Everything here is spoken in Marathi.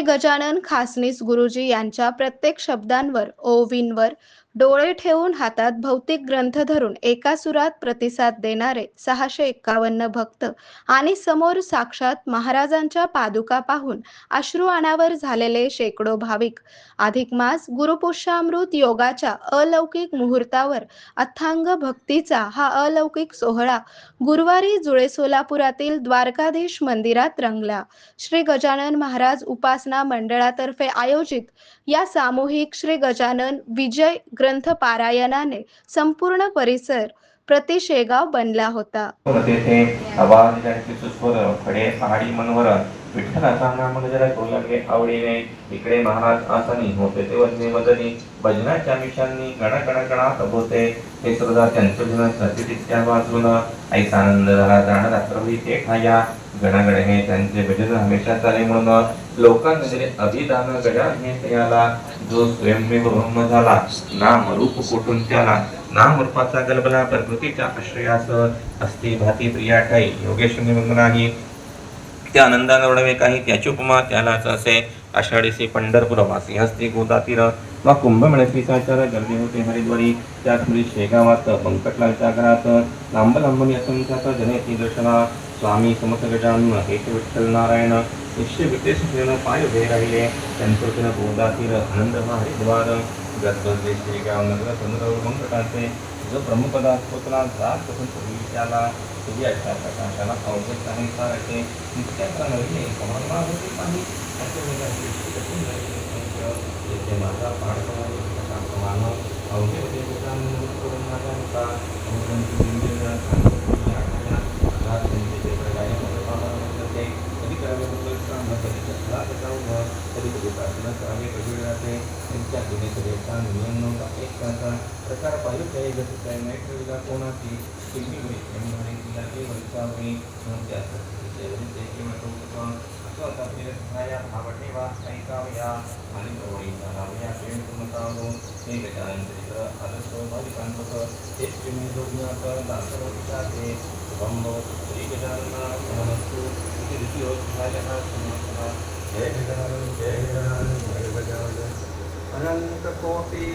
गजानन खासनीस गुरुजी यांच्या प्रत्येक शब्दांवर ओवींवर डोळे ठेवून हातात भौतिक ग्रंथ धरून एका सुरात प्रतिसाद देणारे 651 भक्त आणि समोर साक्षात महाराजांच्या पादुका पाहून अश्रू अनावर झालेले शेकडो भाविक. अधिक मास गुरुपुष्यामृत योगाच्या अलौकिक मुहूर्तावर अथांग भक्तीचा हा अलौकिक सोहळा गुरुवारी जुळे सोलापुरातील द्वारकाधीश मंदिरात रंगला. श्री गजानन महाराज उपासना मंडळातर्फे आयोजित या सामूहिक श्री गजानन विजय ग्रंथ पारायणाने संपूर्ण परिसर प्रतिशेगाव बनला होता. तेथे आवाज सुस्वर खडे पहाडी मनोहर विठ्ठलाचा नाम जरा करू लागले आवडीने. इकडे महाराज आसनी होते ते वजनी वदनी भजनाच्या मिशांनी गणा गणा गणात होते. हे सुद्धा त्यांचे भजन प्रतिनित्या वाचून ऐसा आनंद झाला. जाण रात्रभरी ते खाया गणागण हे त्यांचे भजन हमेशा चाले म्हणून लोकांमध्ये अभिदान गजा हे त्याला जो स्वयंमेव ब्रह्म झाला. नाम रूप कोठून त्याला नाम रूपाचा गलबला प्रकृतीच्या आश्रयास असती भाती प्रिया ठाई योगेश नाही. त्या आनंदाने ओढवे काही त्याची उपमा त्यालाच असे. आषाढीसी पंढरपुरवासी हस्ती गोदातीर वा कुंभमेळ्याची साचार गरजे होते हरिद्वारी. त्याचमुळे शेगावात बंकटलालच्या घरात लांब लांबणी असंख्यात जनेची दर्शना. स्वामी समर्थ गजानन हेच विठ्ठल नारायण निश्चय वितेश पाय उभे राहिले. त्यांचं गोदातीर आनंद हरिद्वार गजबजले शेगाव नगर समुद्र बंकटाचे जो प्रमुखदा पोचला जात कसून त्याला तुझी अशा प्रकाशाला अवघड काही सारखे नित्याचा नवीन समागमा होते काही येथे माझा पाठमान अवघे होते करून माझ्या कधी करावे कधी कधी प्रार्थना करावे कधी जाते. त्यांच्या गुन्हेचा नियम प्रकार पाहिजे नाही ठेवला कोणाची तिला ते वर्षावे भावठेवा ऐकावया आणि प्रवळीचा लावया प्रेम पूर्णतावो हे गजानंतर आदर्श भाविकांत तेच प्रेमी जोडण्यात दासवतीचे शुभम श्री गजानन नमस्तु जय गजानन जय गजानन जय गजानन अनंत कोटी